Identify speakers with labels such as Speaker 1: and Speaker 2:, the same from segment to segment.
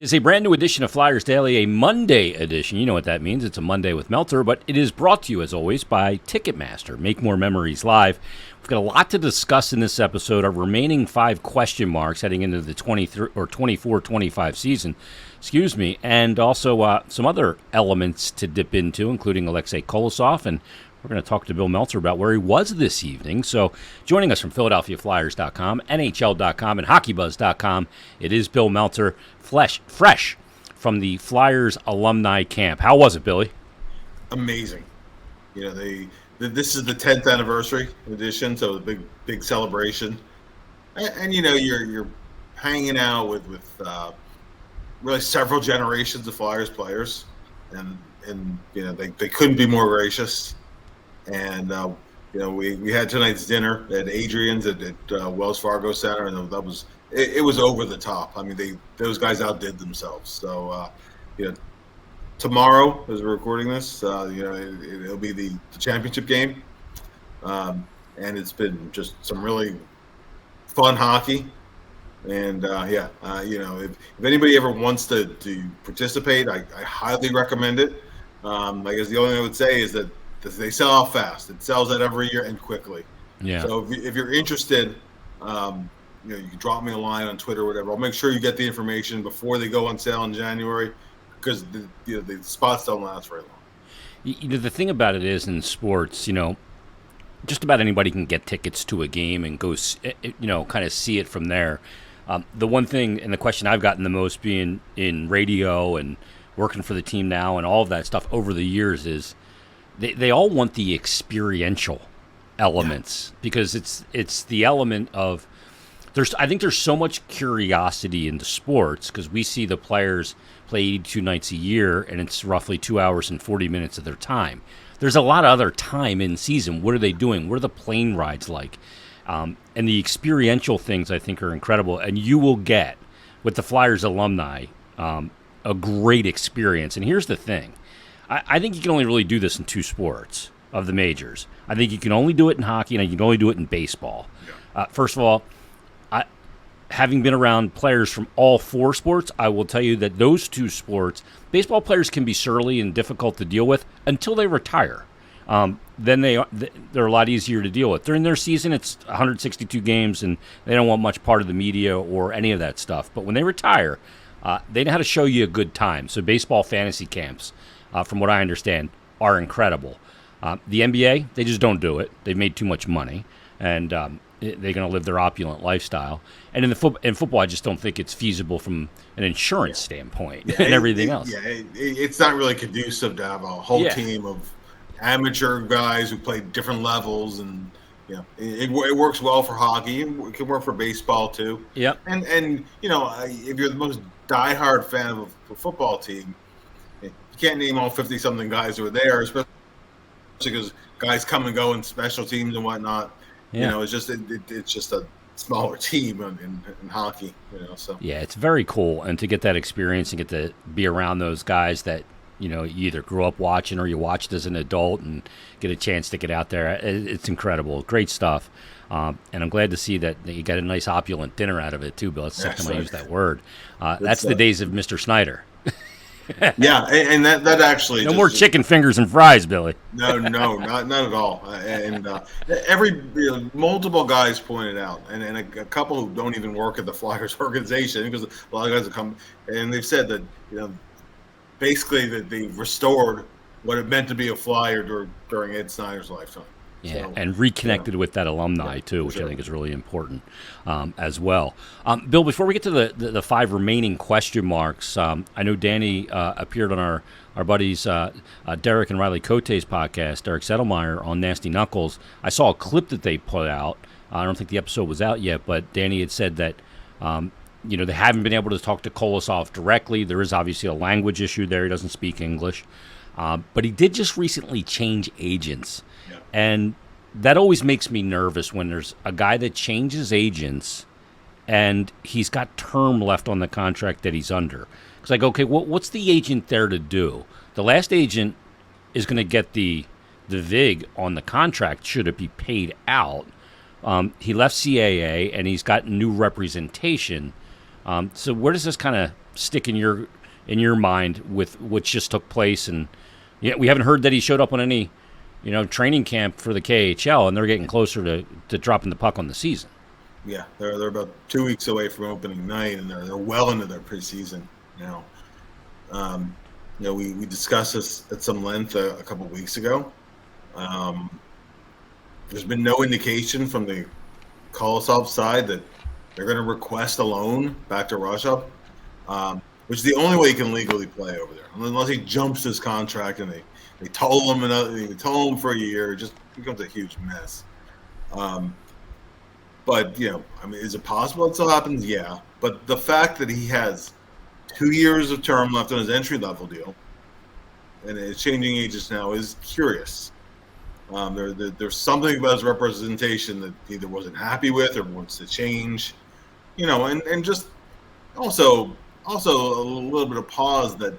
Speaker 1: Is a brand new edition of Flyers Daily, a Monday edition. You know what that means. It's a Monday with Meltzer, but it is brought to you, as always, by Ticketmaster. Make more memories live. We've got a lot to discuss in this episode. Our remaining 5 question marks heading into the 24-25 season, and also some other elements to dip into, including Alexei Kolosov, and we're going to talk to Bill Meltzer about where he was this evening. So joining us from PhiladelphiaFlyers.com, NHL.com, and HockeyBuzz.com, it is Bill Meltzer, fresh from the Flyers alumni camp. How was it, Billy?
Speaker 2: Amazing. You know, this is the 10th anniversary edition, so a big celebration. And you know, you're hanging out with really several generations of Flyers players, and you know, they couldn't be more gracious. And you know, we had tonight's dinner at Adrian's at Wells Fargo Center, and that was it was over the top. I mean, those guys outdid themselves. So you know, tomorrow, as we're recording this, you know, it'll be the championship game, and it's been just some really fun hockey. And you know, if anybody ever wants to participate, I highly recommend it. I guess the only thing I would say is that they sell out fast. It sells out every year and quickly.
Speaker 1: Yeah.
Speaker 2: So if you're interested, you know, you can drop me a line on Twitter or whatever. I'll make sure you get the information before they go on sale in January, because the spots don't last very long.
Speaker 1: You know, the thing about it is, in sports, you know, just about anybody can get tickets to a game and go, you know, kind of see it from there. The one thing, and the question I've gotten the most, being in radio and working for the team now and all of that stuff over the years, is they all want the experiential elements, because it's the element of I think there's so much curiosity into sports, because we see the players play 82 nights a year, and it's roughly 2 hours and 40 minutes of their time. There's a lot of other time in season. What are they doing? What are the plane rides like? And the experiential things, I think, are incredible. And you will get, with the Flyers alumni, a great experience. And here's the thing. I think you can only really do this in 2 sports of the majors. I think you can only do it in hockey, and you can only do it in baseball. Yeah. First of all, having been around players from all 4 sports, I will tell you that those 2 sports, baseball players can be surly and difficult to deal with until they retire. Then they're a lot easier to deal with. During their season, it's 162 games, and they don't want much part of the media or any of that stuff. But when they retire, they know how to show you a good time. So baseball fantasy camps, from what I understand, are incredible. The NBA, they just don't do it. They've made too much money, and they're going to live their opulent lifestyle. And in football, I just don't think it's feasible from an insurance standpoint and everything else.
Speaker 2: Yeah, it's not really conducive to have a whole team of amateur guys who play different levels, and you know, it works well for hockey. It can work for baseball too.
Speaker 1: Yeah.
Speaker 2: And you know, if you're the most diehard fan of a football team, you can't name all 50-something guys who are there, especially because guys come and go in special teams and whatnot. Yeah. You know, it's just a smaller team in hockey. You know, so
Speaker 1: yeah, it's very cool, and to get that experience and get to be around those guys that, you know, you either grew up watching or you watched as an adult, and get a chance to get out there. It's incredible. Great stuff. And I'm glad to see that you got a nice opulent dinner out of it too, Bill. It's the second time I use that word. That's the days of Mr. Snyder.
Speaker 2: Yeah, and that actually
Speaker 1: no more chicken fingers and fries, Billy.
Speaker 2: No, not at all. And multiple guys pointed out, and a couple who don't even work at the Flyers organization, because a lot of guys have come and they've said that, you know, basically that they restored what it meant to be a Flyer during Ed Snyder's lifetime.
Speaker 1: Yeah, so, and reconnected with that alumni too, which I think is really important as well. Bill, before we get to the 5 remaining question marks, I know Danny appeared on our buddies Derek and Riley Cote's podcast, Derek Settlemeyer, on Nasty Knuckles. I saw a clip that they put out. I don't think the episode was out yet, but Danny had said that you know, they haven't been able to talk to Kolosov directly. There is obviously a language issue there. He doesn't speak English. But he did just recently change agents. Yeah. And that always makes me nervous when there's a guy that changes agents and he's got term left on the contract that he's under. It's like, okay, what's the agent there to do? The last agent is going to get the VIG on the contract should it be paid out. He left CAA, and he's got new representation. So where does this kind of stick in your mind with what just took place? And yeah, we haven't heard that he showed up on any training camp for the KHL, and they're getting closer to dropping the puck on the season.
Speaker 2: Yeah, they're about 2 weeks away from opening night, and they're well into their preseason now. We discussed this at some length a couple of weeks ago. There's been no indication from the Kolosov side that they're going to request a loan back to Russia, which is the only way he can legally play over there, unless he jumps his contract and they toll him for a year. It just becomes a huge mess. But is it possible it still happens? Yeah. But the fact that he has 2 years of term left on his entry level deal, and it's changing ages now, is curious. There's something about his representation that he either wasn't happy with or wants to change, and just also a little bit of pause that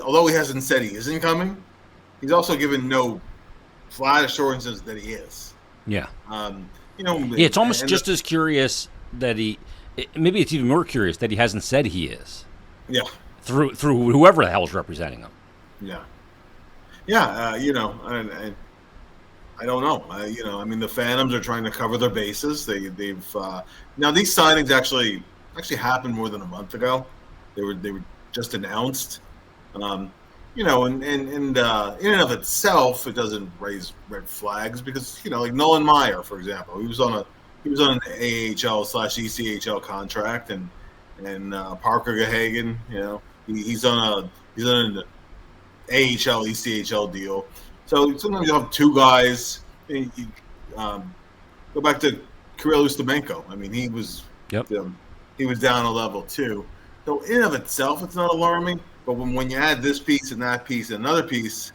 Speaker 2: although he hasn't said he isn't coming, he's also given no flat assurances that he is.
Speaker 1: Yeah. It's almost just as curious that maybe it's even more curious that he hasn't said he is.
Speaker 2: Yeah.
Speaker 1: Through whoever the hell's representing him.
Speaker 2: Yeah. Yeah. I don't know. The Phantoms are trying to cover their bases. They've now these signings actually happened more than a month ago. They were just announced. And in and of itself, it doesn't raise red flags because like Nolan Meyer, for example, he was on an AHL/ECHL contract, and Parker Gahagen, he's on an AHL/ECHL deal. So sometimes you have two guys. Go back to Kirill Ustimenko. I mean, he was he was down a level too. So in and of itself, it's not alarming. But when you add this piece and that piece and another piece,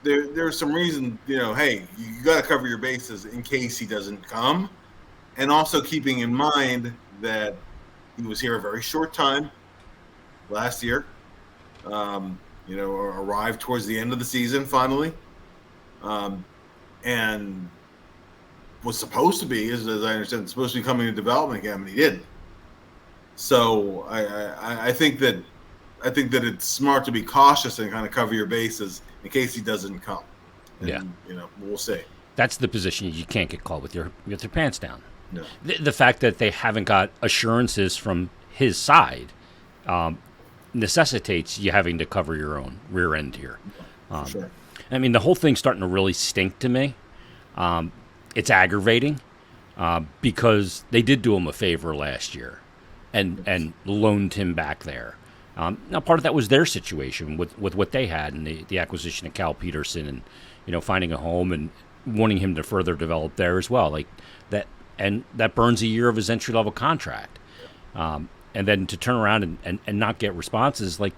Speaker 2: there's some reason, hey, you got to cover your bases in case he doesn't come. And also keeping in mind that he was here a very short time last year, arrived towards the end of the season finally, and was supposed to be, as I understand, supposed to be coming to development camp, and he didn't. So I think that it's smart to be cautious and kind of cover your bases in case he doesn't come. And, we'll see.
Speaker 1: That's the position you can't get caught with your pants down.
Speaker 2: No.
Speaker 1: The fact that they haven't got assurances from his side necessitates you having to cover your own rear end here.
Speaker 2: Sure.
Speaker 1: I mean, the whole thing's starting to really stink to me. It's aggravating because they did do him a favor last year and loaned him back there. Now, part of that was their situation with what they had and the acquisition of Cal Peterson and, finding a home and wanting him to further develop there as well. Like that, and that burns a year of his entry-level contract. And then to turn around and not get responses, like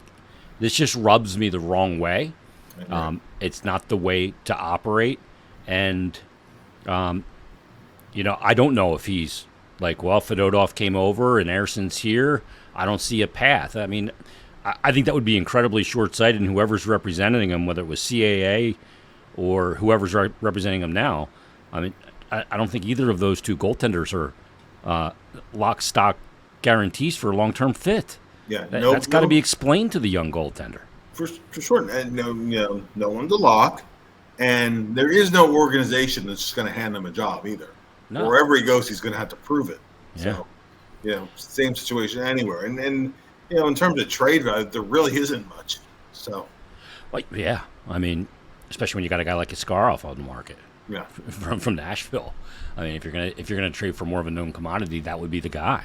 Speaker 1: this just rubs me the wrong way. It's not the way to operate. And, I don't know if he's like, well, Fedotov came over and Erson's here. I don't see a path. I mean, I think that would be incredibly short-sighted, and whoever's representing him, whether it was CAA or whoever's representing him now, I mean, I don't think either of those two goaltenders are lock, stock guarantees for a long-term fit.
Speaker 2: Yeah,
Speaker 1: that's got to be explained to the young goaltender.
Speaker 2: For sure. And no one's a lock, and there is no organization that's just going to hand him a job either. No. Wherever he goes, he's going to have to prove it.
Speaker 1: Yeah.
Speaker 2: So, same situation anywhere. And in terms of trade value, there really isn't much. So,
Speaker 1: yeah, I mean, especially when you got a guy like Askarov on the market.
Speaker 2: Yeah.
Speaker 1: From Nashville. I mean, if you're gonna trade for more of a known commodity, that would be the guy.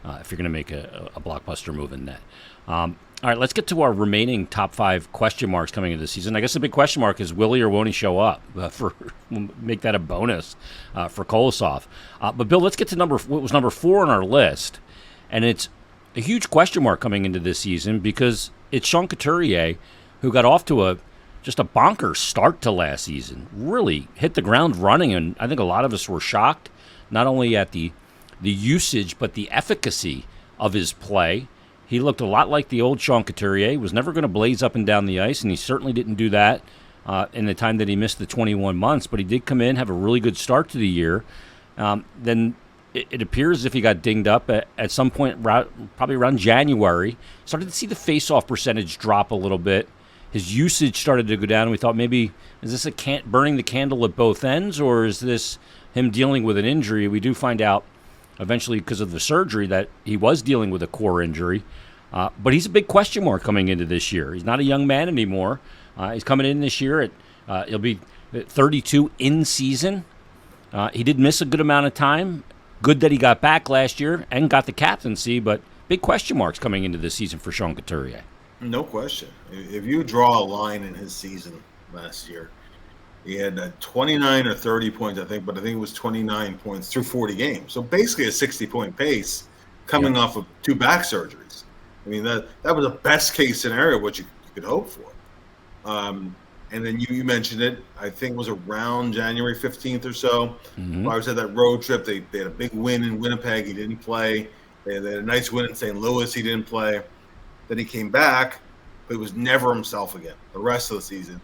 Speaker 1: If you're gonna make a blockbuster move in that. All right, let's get to our remaining top 5 question marks coming into the season. I guess the big question mark is will he or won't he show up? We'll make that a bonus for Kolosov. But Bill, let's get to what was number 4 on our list, and it's a huge question mark coming into this season because it's Sean Couturier, who got off to just a bonkers start to last season. Really hit the ground running, and I think a lot of us were shocked, not only at the usage but the efficacy of his play. He looked a lot like the old Sean Couturier. He was never going to blaze up and down the ice, and he certainly didn't do that in the time that he missed the 21 months. But he did come in, have a really good start to the year. Then it appears as if he got dinged up at some point, probably around January. Started to see the face-off percentage drop a little bit. His usage started to go down, and we thought maybe, is this burning the candle at both ends, or is this him dealing with an injury? We do find out eventually because of the surgery that he was dealing with a core injury. But he's a big question mark coming into this year. He's not a young man anymore. He's coming in this year he'll be 32 in season. He did miss a good amount of time. Good that he got back last year and got the captaincy, but big question marks coming into this season for Sean Couturier.
Speaker 2: No question. If you draw a line in his season last year, he had 29 or 30 points, I think, but I think it was 29 points through 40 games. So basically a 60-point pace coming off of 2 back surgeries. I mean, that was a best-case scenario, what you could hope for. And then you mentioned it, I think it was around January 15th or so.
Speaker 1: Mm-hmm.
Speaker 2: I was at that road trip. They had a big win in Winnipeg. He didn't play. They had a nice win in St. Louis. He didn't play. Then he came back, but he was never himself again the rest of the season.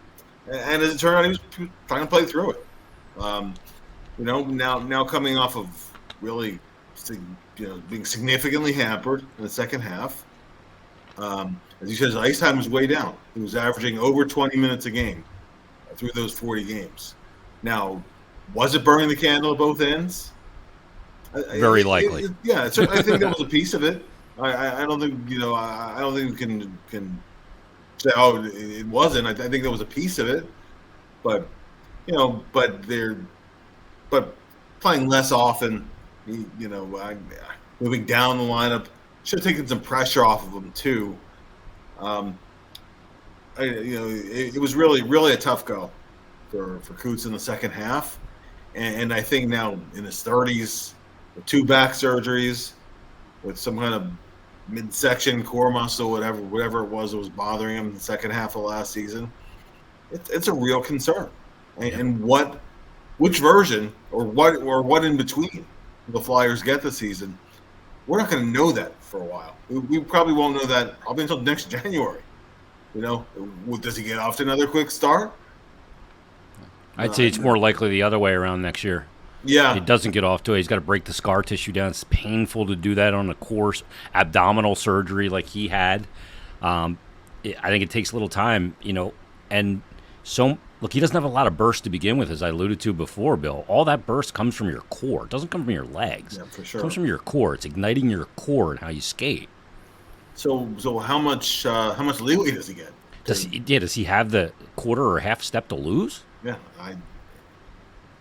Speaker 2: And as it turned out, he was trying to play through it. Now coming off of really, being significantly hampered in the second half. As you said, his ice time was way down. He was averaging over 20 minutes a game through those 40 games. Now, was it burning the candle at both ends?
Speaker 1: Very likely.
Speaker 2: So I think that was a piece of it. I don't think I don't think we can say it wasn't. I think that was a piece of it, but but playing less often, moving down the lineup should have taken some pressure off of them too. It was really a tough go for Coots in the second half, and I think now in his 30s, with 2 back surgeries, with some kind of midsection core muscle, whatever it was that was bothering him in the second half of last season, it's a real concern. And which version or what in between the Flyers get this season, we're not going to know that for a while. We probably won't know that probably until next January. Does he get off to another quick start?
Speaker 1: I'd say it's more likely the other way around next year.
Speaker 2: Yeah.
Speaker 1: He doesn't get off to it. He's got to break the scar tissue down. It's painful to do that on a course abdominal surgery like he had. I think it takes a little time, and so look, he doesn't have a lot of burst to begin with, as I alluded to before, Bill. All that burst comes from your core. It doesn't come from your legs.
Speaker 2: Yeah, for sure.
Speaker 1: It comes from your core. It's igniting your core and how you skate.
Speaker 2: So how much leeway does he get?
Speaker 1: Does he have the quarter or half step to lose?
Speaker 2: Yeah,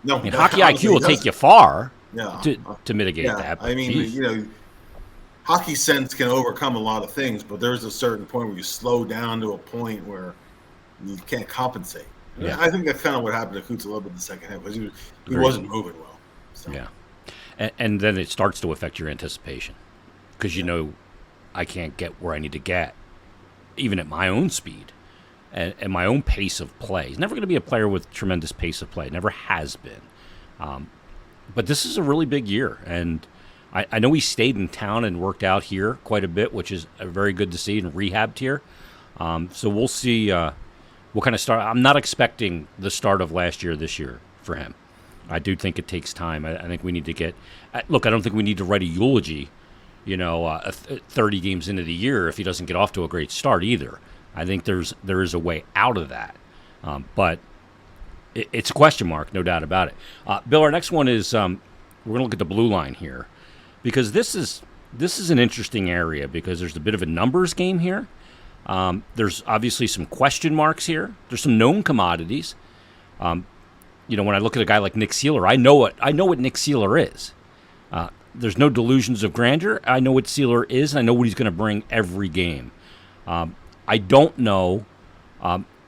Speaker 1: no. I mean, hockey IQ will take you far to mitigate that.
Speaker 2: I mean, hockey sense can overcome a lot of things, but there's a certain point where you slow down to a point where you can't compensate. Yeah. I think that's kind of what happened to Coots a little bit in the second half, because he wasn't moving well. So.
Speaker 1: Yeah, and then it starts to affect your anticipation, because I can't get where I need to get, even at my own speed and my own pace of play. He's never going to be a player with tremendous pace of play. Never has been. But this is a really big year, and I know he stayed in town and worked out here quite a bit, which is very good to see, and rehabbed here. So we'll see what kind of start. I'm not expecting the start of last year this year for him. I do think it takes time. I think we need to get – look, I don't think we need to write a eulogy, 30 games into the year if he doesn't get off to a great start either. I think there is a way out of that. But it's a question mark, no doubt about it. Bill, our next one is we're going to look at the blue line here, because this is an interesting area, because there's a bit of a numbers game here. There's obviously some question marks here. There's some known commodities. When I look at a guy like Nick Seeler, I know what Nick Seeler is. There's no delusions of grandeur. I know what Seeler is, and I know what he's going to bring every game. I don't know,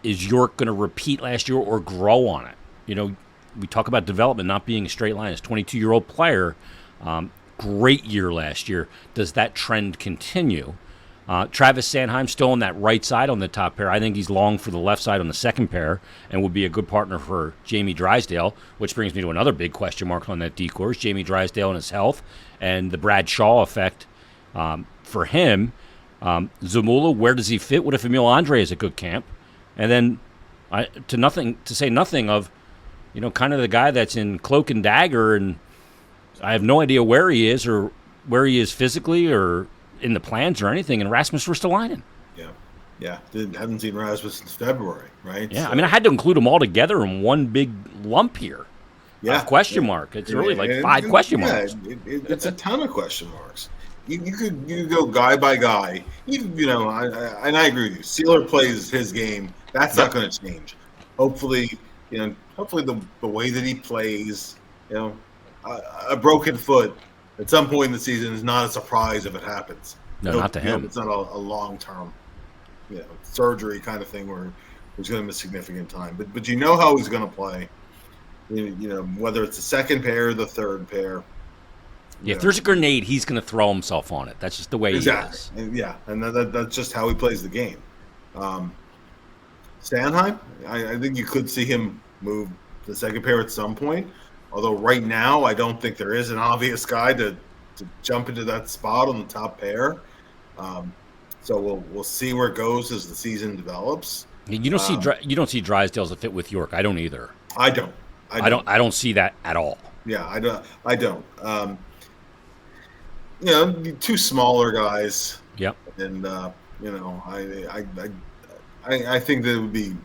Speaker 1: is York going to repeat last year or grow on it? We talk about development not being a straight line. As a 22-year-old player, great year last year. Does that trend continue? Travis Sanheim still on that right side on the top pair. I think he's long for the left side on the second pair and would be a good partner for Jamie Drysdale, which brings me to another big question mark on that D-course, Jamie Drysdale and his health and the Brad Shaw effect for him. Zamula, where does he fit? What if Emil Andre is a good camp? And then to say nothing of, kind of the guy that's in cloak and dagger and I have no idea where he is or where he is physically or in the plans or anything. And Rasmus Ristolainen.
Speaker 2: Yeah, yeah. Haven't seen Rasmus since February, right?
Speaker 1: Yeah,
Speaker 2: So,
Speaker 1: I mean, I had to include them all together in one big lump here.
Speaker 2: yeah,
Speaker 1: Question mark. It's really like 5 question marks.
Speaker 2: It's a ton of question marks. You go guy by guy. And I agree with you. Sealer plays his game. That's not going to change. Hopefully, hopefully the way that he plays, a broken foot at some point in the season is not a surprise if it happens.
Speaker 1: No, not to him.
Speaker 2: It's not a long term, surgery kind of thing where he's going to miss significant time. But you know how he's going to play. Whether it's the second pair or the third pair.
Speaker 1: Yeah, if there's a grenade, he's going to throw himself on it. That's just the way he is.
Speaker 2: And that's just how he plays the game. Sanheim, I think you could see him move to the second pair at some point. Although right now, I don't think there is an obvious guy to jump into that spot on the top pair. So we'll see where it goes as the season develops.
Speaker 1: You don't see Drysdale as a fit with York. I don't either.
Speaker 2: I don't.
Speaker 1: I don't see that at all.
Speaker 2: Yeah, I don't. Two smaller guys.
Speaker 1: Yep.
Speaker 2: And I think that it would be.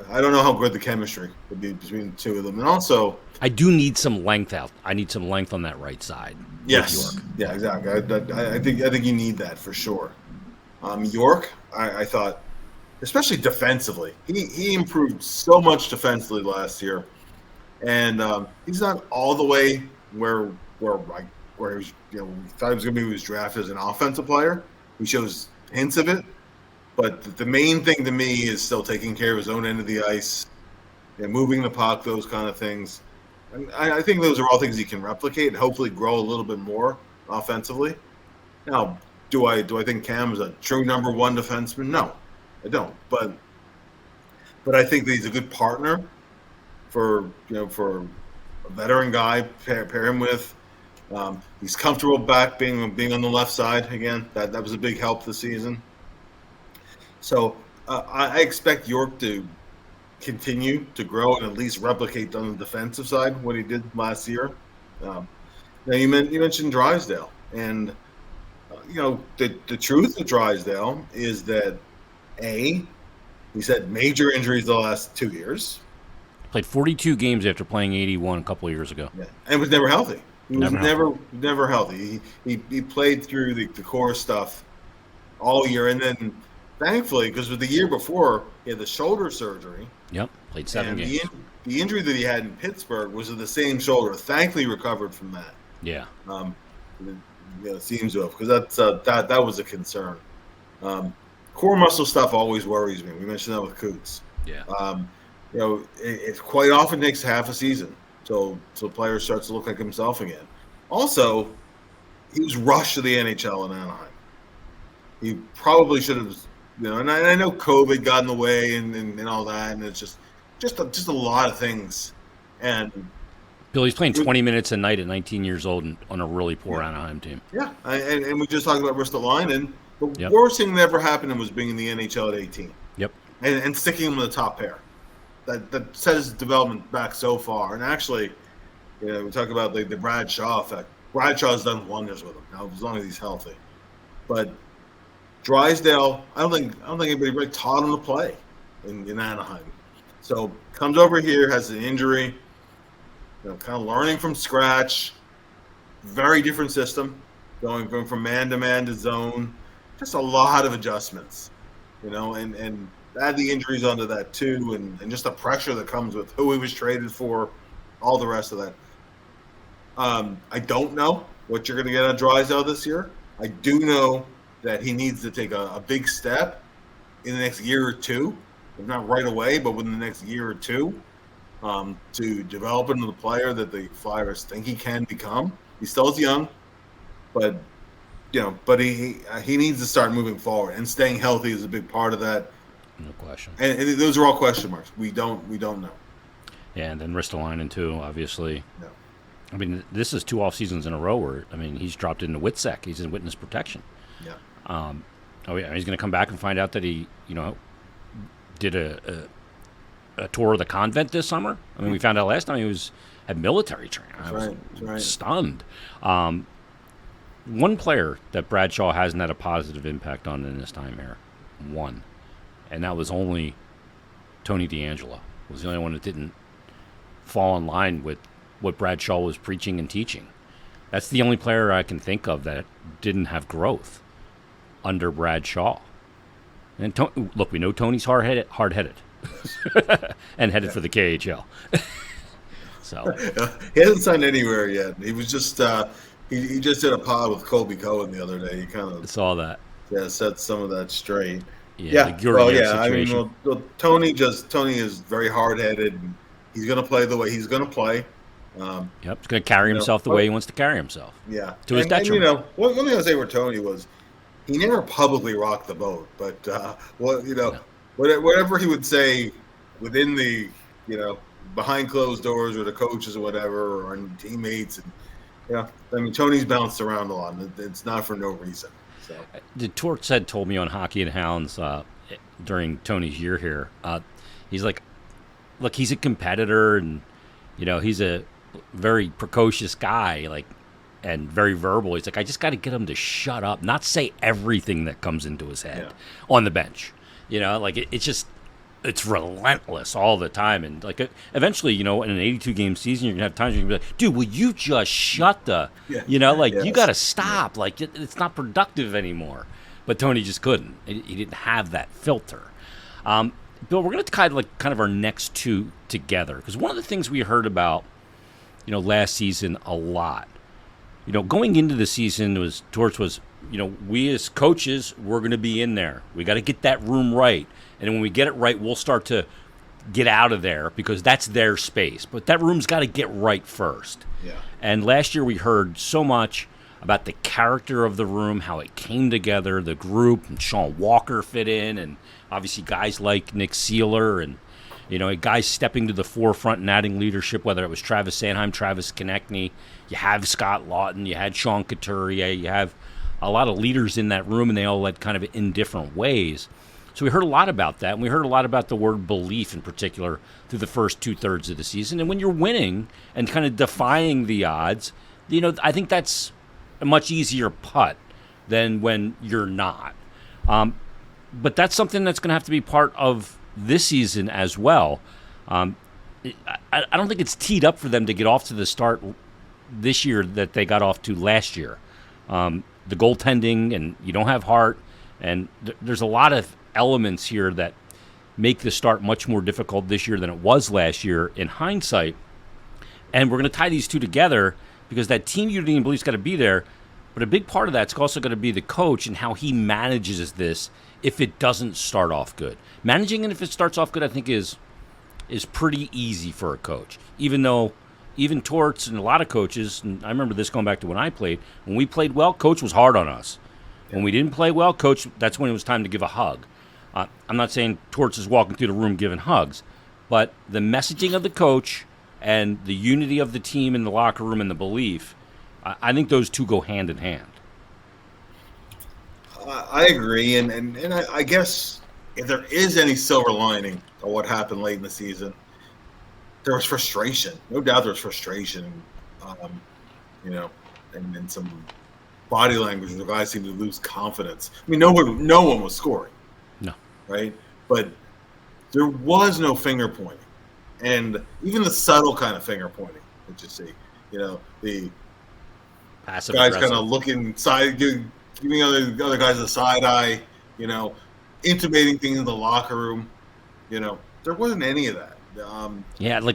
Speaker 2: I don't know how good the chemistry would be between the two of them, and also
Speaker 1: I do need some length out. I need some length on that right side.
Speaker 2: Yes.
Speaker 1: York.
Speaker 2: Yeah, exactly. I think you need that for sure. York, I thought, especially defensively, he improved so much defensively last year, and he's not all the way where he was. We thought he was going to be. He was drafted as an offensive player. He shows hints of it, but the main thing to me is still taking care of his own end of the ice, moving the puck, those kind of things. And I think those are all things he can replicate and hopefully grow a little bit more offensively. Now, do I think Cam's a true number one defenseman? No, I don't. But I think that he's a good partner for a veteran guy. Pair him with. He's comfortable back being on the left side again. That was a big help this season. So I expect York to continue to grow and at least replicate on the defensive side what he did last year. Now you mentioned Drysdale, and the truth of Drysdale is that he's had major injuries the last 2 years.
Speaker 1: Played 42 games after playing 81 a couple of years ago.
Speaker 2: Yeah, and was never healthy. He was never healthy. He played through the core stuff all year, and then thankfully, because with the year before he had the shoulder surgery.
Speaker 1: Yep, played 7 games.
Speaker 2: The injury that he had in Pittsburgh was of the same shoulder. Thankfully, recovered from that.
Speaker 1: Yeah.
Speaker 2: It seems to have, because that was a concern. Core muscle stuff always worries me. We mentioned that with Coots.
Speaker 1: Yeah.
Speaker 2: It quite often takes half a season so the player starts to look like himself again. Also, he was rushed to the NHL in Anaheim. He probably should have, and I know COVID got in the way and all that, and it's just a lot of things. And
Speaker 1: Bill, he's playing 20 minutes a night at 19 years old on a really poor Anaheim team.
Speaker 2: Yeah, and we just talked about Ristolainen. The worst thing that ever happened to him was being in the NHL at 18.
Speaker 1: Yep.
Speaker 2: And sticking him in the top pair. That set his development back so far. And actually, we talk about the Brad Shaw effect. Bradshaw's done wonders with him now, as long as he's healthy. But Drysdale, I don't think anybody really taught him to play in Anaheim. So comes over here, has an injury, kind of learning from scratch. Very different system, going from man to man to zone. Just a lot of adjustments, and add the injuries onto that too, and just the pressure that comes with who he was traded for, all the rest of that. I don't know what you're going to get on Drysdale this year. I do know that he needs to take a big step in the next year or two, if not right away, but within the next year or two, to develop into the player that the Flyers think he can become. He still is young, but he needs to start moving forward, and staying healthy is a big part of that.
Speaker 1: No question.
Speaker 2: And those are all question marks. We don't know.
Speaker 1: Yeah, and then Ristolainen too, obviously.
Speaker 2: Yeah.
Speaker 1: I mean, this is 2 off seasons in a row where he's dropped into WITSEC. He's in witness protection.
Speaker 2: Yeah.
Speaker 1: He's going to come back and find out that he, did a a tour of the convent this summer. I mean, we found out last time he was at military training. I was stunned. One player that Bradshaw hasn't had a positive impact on in his time here, one, and that was only Tony DeAngelo. Was the only one that didn't fall in line with what Bradshaw was preaching and teaching. That's the only player I can think of that didn't have growth under Bradshaw. And look, we know Tony's hard-headed, and headed for the KHL. So
Speaker 2: he hasn't signed anywhere yet. He was just he just did a pod with Colby Cohen the other day. He kind of
Speaker 1: saw that.
Speaker 2: Yeah, set some of that straight.
Speaker 1: Yeah.
Speaker 2: Situation. Tony is very hard-headed. And he's going to play the way he's going to play.
Speaker 1: He's going to carry himself the way he wants to carry himself.
Speaker 2: Yeah,
Speaker 1: to his detriment.
Speaker 2: And, one thing I say with Tony was he never publicly rocked the boat, but whatever he would say within the behind closed doors or the coaches or whatever or teammates, and Tony's bounced around a lot. It's not for no reason. So
Speaker 1: the Torts told me on Hockey and Hounds during Tony's year here, he's like, look, he's a competitor and he's a very precocious guy, and very verbal. He's like, I just got to get him to shut up, not say everything that comes into his head on the bench. It's relentless all the time. And eventually, in an 82 game season, you're gonna have times you're gonna be like, dude, will you just shut the, you got to stop. It's not productive anymore. But Tony just couldn't. He didn't have that filter. Bill, we're going to kind of our next two together, because one of the things we heard about, last season a lot, going into the season Torts was, we as coaches, we're going to be in there. We got to get that room right. And when we get it right, we'll start to get out of there because that's their space. But that room's got to get right first.
Speaker 2: Yeah.
Speaker 1: And last year we heard so much about the character of the room, how it came together, the group, and Sean Walker fit in, and obviously guys like Nick Seeler and, guys stepping to the forefront and adding leadership, whether it was Travis Sanheim, Travis Konechny, you have Scott Lawton, you had Sean Couturier, you have a lot of leaders in that room, and they all led kind of in different ways. So we heard a lot about that, and we heard a lot about the word belief in particular through the first 2/3 of the season. And when you're winning and kind of defying the odds, I think that's a much easier putt than when you're not. But that's something that's going to have to be part of this season as well. I don't think it's teed up for them to get off to the start this year that they got off to last year. The goaltending, and you don't have Hart, and there's a lot of elements here that make the start much more difficult this year than it was last year in hindsight. And we're going to tie these two together because that team unity and belief's got to be there. But a big part of that's also going to be the coach and how he manages this if it doesn't start off good. Managing it if it starts off good, I think, is pretty easy for a coach. Even Torts and a lot of coaches, and I remember this going back to when I played, when we played well, coach was hard on us. When we didn't play well, coach, that's when it was time to give a hug. I'm not saying Torts is walking through the room giving hugs, but the messaging of the coach and the unity of the team in the locker room and the belief, I think those two go hand in hand.
Speaker 2: I agree, and I guess if there is any silver lining of what happened late in the season, there was frustration. No doubt there was frustration, and some body language where the guys seemed to lose confidence. I mean, no one was scoring.
Speaker 1: No.
Speaker 2: Right? But there was no finger pointing. And even the subtle kind of finger pointing that you see, the
Speaker 1: passive
Speaker 2: guys
Speaker 1: aggressive.
Speaker 2: kind of looking side, giving other guys a side eye, intimating things in the locker room. There wasn't any of that.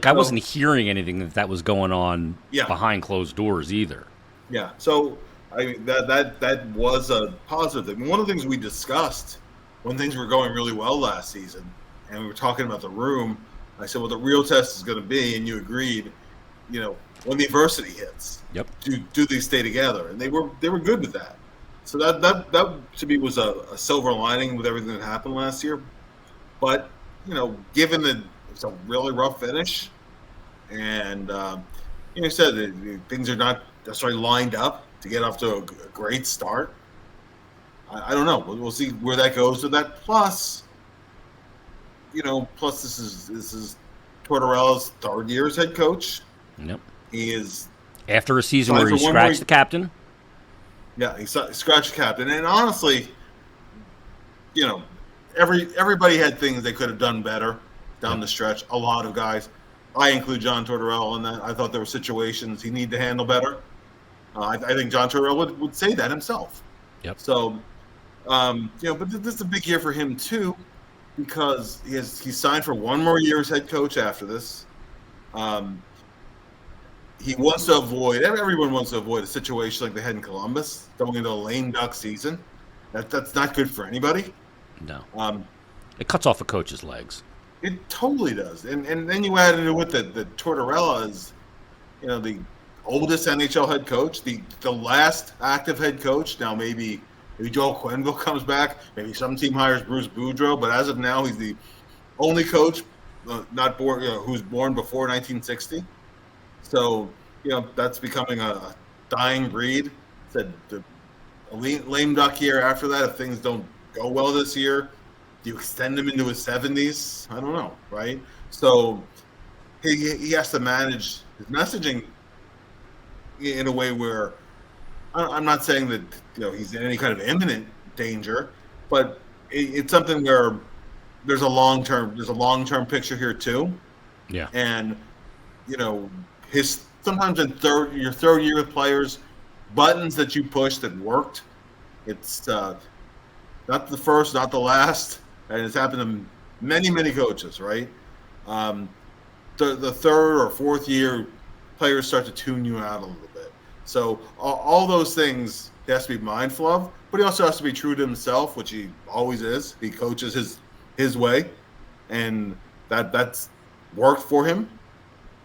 Speaker 1: I wasn't hearing anything that was going on behind closed doors either.
Speaker 2: Yeah, so I mean that was a positive thing. One of the things we discussed when things were going really well last season, and we were talking about the room, I said, well, the real test is going to be, and you agreed, when the adversity hits, do they stay together? And they were good with that. So that to me was a silver lining with everything that happened last year. But given that it's a really rough finish, and you said that things are not necessarily lined up to get off to a great start. I don't know. We'll see where that goes with that. Plus, plus this is Tortorella's third year as head coach.
Speaker 1: Yep.
Speaker 2: He is
Speaker 1: After a season
Speaker 2: signed
Speaker 1: where he
Speaker 2: for one more.
Speaker 1: scratched the captain.
Speaker 2: Yeah, he scratched the captain, and honestly, everybody had things they could have done better down the stretch. A lot of guys, I include John Tortorella in that. I thought there were situations he needed to handle better. I think John Tortorella would say that himself.
Speaker 1: Yep.
Speaker 2: So, but this is a big year for him too, because he signed for one more year as head coach after this. He wants to avoid. Everyone wants to avoid a situation like they had in Columbus, going into a lame duck season. That's not good for anybody.
Speaker 1: No. It cuts off a coach's legs.
Speaker 2: It totally does. And then you add into it that Tortorella is, the oldest NHL head coach, the last active head coach. Now maybe Joel Quenneville comes back. Maybe some team hires Bruce Boudreau. But as of now, he's the only coach not born who's born before 1960. So that's becoming a dying breed. Said a lame duck year after that. If things don't go well this year, do you extend him into his 70s? I don't know, right? So he has to manage his messaging in a way where I'm not saying that he's in any kind of imminent danger, but it's something where there's a long-term picture here too.
Speaker 1: Yeah.
Speaker 2: And sometimes in your third year with players, buttons that you push that worked, it's not the first, not the last, and it's happened to many, many coaches, right? The third or fourth year, players start to tune you out a little bit. So all those things he has to be mindful of, but he also has to be true to himself, which he always is. He coaches his way, and that's worked for him.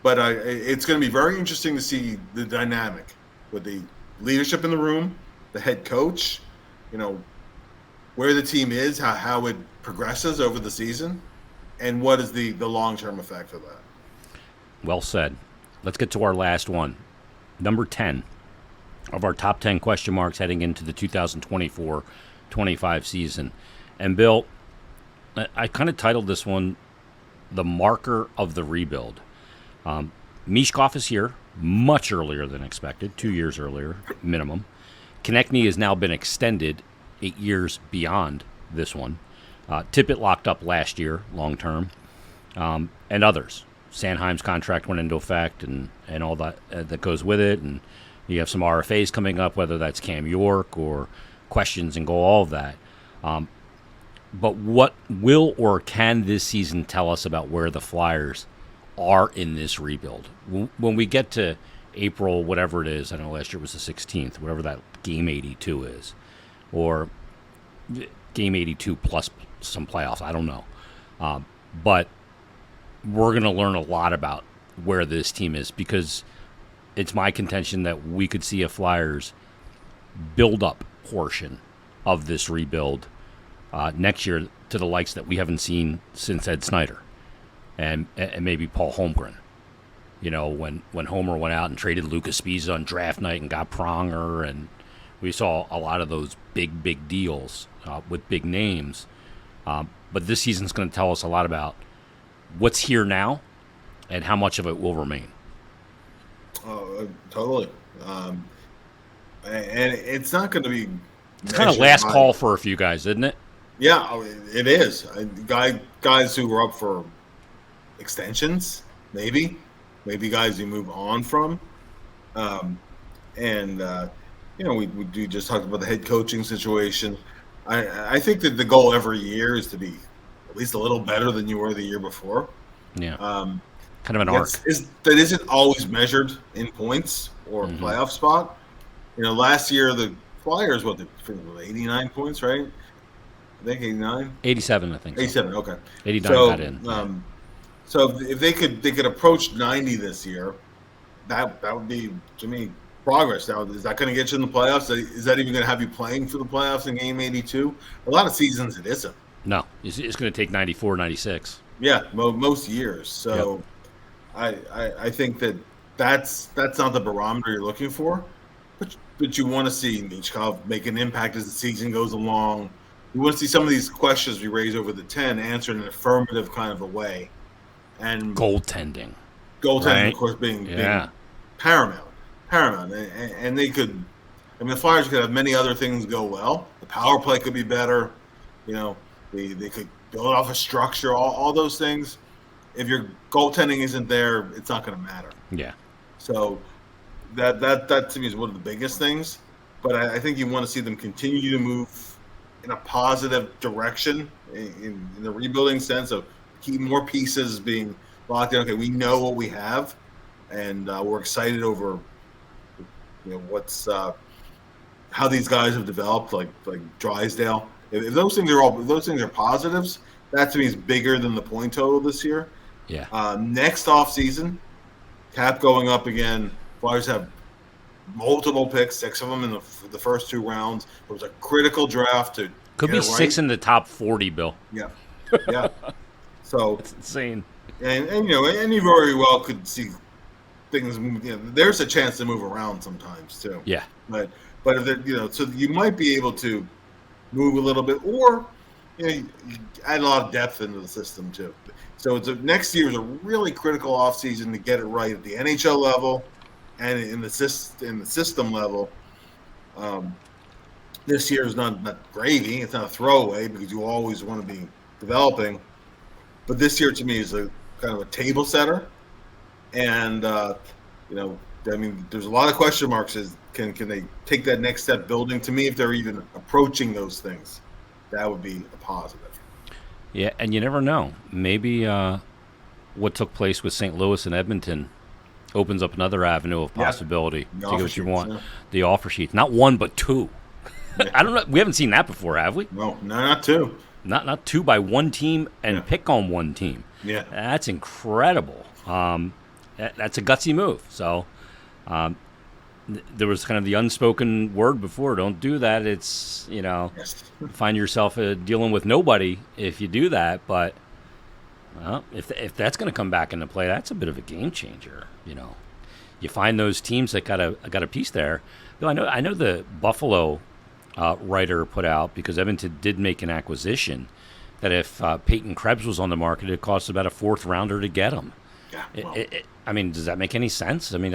Speaker 2: But it's going to be very interesting to see the dynamic with the leadership in the room, the head coach, where the team is, how it progresses over the season, and what is the long-term effect of that.
Speaker 1: Well said. Let's get to our last one. Number 10 of our top 10 question marks heading into the 2024-25 season. And Bill, I kind of titled this one, The Marker of the Rebuild. Mishkov is here much earlier than expected, 2 years earlier, minimum. Konechny has now been extended 8 years beyond this one. Tippett locked up last year, long term, and others. Sanheim's contract went into effect, and all that goes with it. And you have some RFAs coming up, whether that's Cam York or questions and all of that. But what will or can this season tell us about where the Flyers are in this rebuild? When we get to April, whatever it is, I know last year was the 16th, whatever that game 82 is, or game 82 plus some playoffs, I don't know. But we're going to learn a lot about where this team is, because it's my contention that we could see a Flyers build-up portion of this rebuild next year to the likes that we haven't seen since Ed Snyder and maybe Paul Holmgren. When Homer went out and traded Lucas Spiza on draft night and got Pronger, and we saw a lot of those big deals with big names. But this season's going to tell us a lot about what's here now and how much of it will remain.
Speaker 2: Oh, totally. And it's not going to be.
Speaker 1: It's kind of last call for a few guys, isn't it?
Speaker 2: Yeah, it is. Guys who were up for extensions, maybe guys you move on from. We just talked about the head coaching situation. I think that the goal every year is to be at least a little better than you were the year before.
Speaker 1: Yeah. Kind of an arc.
Speaker 2: That isn't always measured in points or playoff spot. Last year the Flyers, 89 points, right? I think 89.
Speaker 1: 87, I think.
Speaker 2: 87, okay.
Speaker 1: 89 got in.
Speaker 2: So if they could approach 90 this year, that would be, to me, progress. Now, is that going to get you in the playoffs? Is that even going to have you playing for the playoffs in game 82? A lot of seasons it isn't.
Speaker 1: No, it's going to take 94, 96.
Speaker 2: Yeah, most years. So yep. I think that's not the barometer you're looking for, but you want to see Michkov make an impact as the season goes along. You want to see some of these questions we raise over the 10 answered in an affirmative kind of a way. And
Speaker 1: Goaltending,
Speaker 2: goaltending,
Speaker 1: right?
Speaker 2: of course, being
Speaker 1: Yeah.
Speaker 2: paramount. And they could, I mean, the Flyers could have many other things go well. The power play could be better. You know, they could build off a structure, all those things. If your goaltending isn't there, it's not going to matter.
Speaker 1: Yeah.
Speaker 2: So that to me is one of the biggest things. But I think you want to see them continue to move in a positive direction in the rebuilding sense of keep more pieces being locked in. Okay, we know what we have, and we're excited over what's how these guys have developed, like Drysdale. If those things are positives, that to me is bigger than the point total this year.
Speaker 1: Yeah.
Speaker 2: Next off season, cap going up again. Flyers have multiple picks, 6 of them in the first 2 rounds. It was a critical draft to
Speaker 1: Could be 6 in the top 40, Bill.
Speaker 2: Yeah. So
Speaker 1: it's insane.
Speaker 2: And you very well could see things. There's a chance to move around sometimes too.
Speaker 1: Yeah.
Speaker 2: But if so you might be able to move a little bit, or you add a lot of depth into the system too. So next year is a really critical offseason to get it right at the NHL level and in the system level. This year is not gravy. It's not a throwaway because you always want to be developing. But this year to me is a kind of a table setter, and I mean, there's a lot of question marks. Can they take that next step building? To me, if they're even approaching those things, that would be a positive.
Speaker 1: Yeah, and you never know. Maybe what took place with St. Louis and Edmonton opens up another avenue of possibility to get what you want. Yeah. The offer sheets, not 1 but 2. Yeah. I don't know. We haven't seen that before, have we?
Speaker 2: No, not 2.
Speaker 1: Not 2 by 1 team and pick on 1 team.
Speaker 2: Yeah,
Speaker 1: that's incredible. That's a gutsy move. So there was kind of the unspoken word before. Don't do that. It's find yourself dealing with nobody if you do that. But if that's going to come back into play, that's a bit of a game changer. You find those teams that got a piece there. Bill, I know the Buffalo writer put out, because Edmonton did make an acquisition, that if Peyton Krebs was on the market, it cost about a 4th rounder to get him.
Speaker 2: Yeah. Well.
Speaker 1: I mean, does that make any sense? I mean,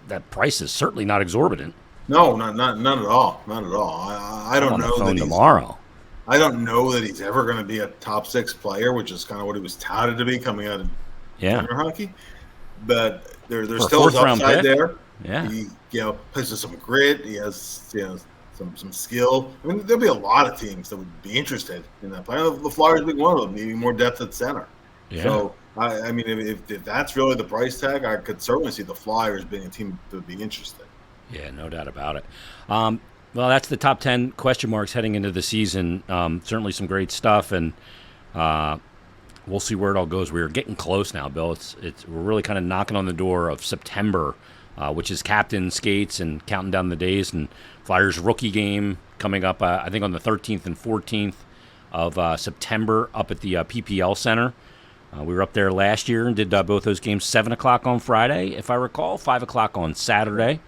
Speaker 1: that price is certainly not exorbitant.
Speaker 2: No, not at all. Not at all. I don't know that
Speaker 1: tomorrow.
Speaker 2: I don't know that he's ever going to be a top 6 player, which is kind of what he was touted to be coming out of junior hockey. But there's still his upside there.
Speaker 1: Yeah.
Speaker 2: He plays with some grit. He has some skill. I mean, there'll be a lot of teams that would be interested in that player. The Flyers being one of them, needing more depth at center.
Speaker 1: Yeah.
Speaker 2: So I mean, if that's really the price tag, I could certainly see the Flyers being a team that would be interested.
Speaker 1: Yeah, no doubt about it. Well, that's the top 10 question marks heading into the season. Certainly some great stuff, and we'll see where it all goes. We're getting close now, Bill. We're really kind of knocking on the door of September, which is captain skates and counting down the days. And Flyers rookie game coming up, I think, on the 13th and 14th of September up at the PPL Center. We were up there last year and did both those games 7 o'clock on Friday, if I recall, 5 o'clock on Saturday.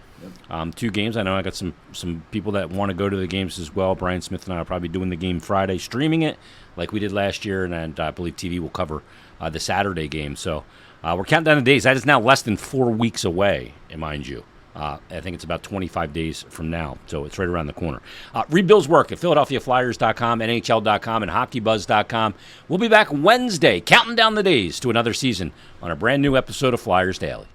Speaker 1: 2 games. I know I got some people that want to go to the games as well. Brian Smith and I are probably doing the game Friday, streaming it like we did last year, and I believe TV will cover the Saturday game. So we're counting down the days. That is now less than 4 weeks away, mind you. I think it's about 25 days from now, so it's right around the corner. Read Bill's work at PhiladelphiaFlyers.com, NHL.com, and HockeyBuzz.com. We'll be back Wednesday, counting down the days to another season on a brand new episode of Flyers Daily.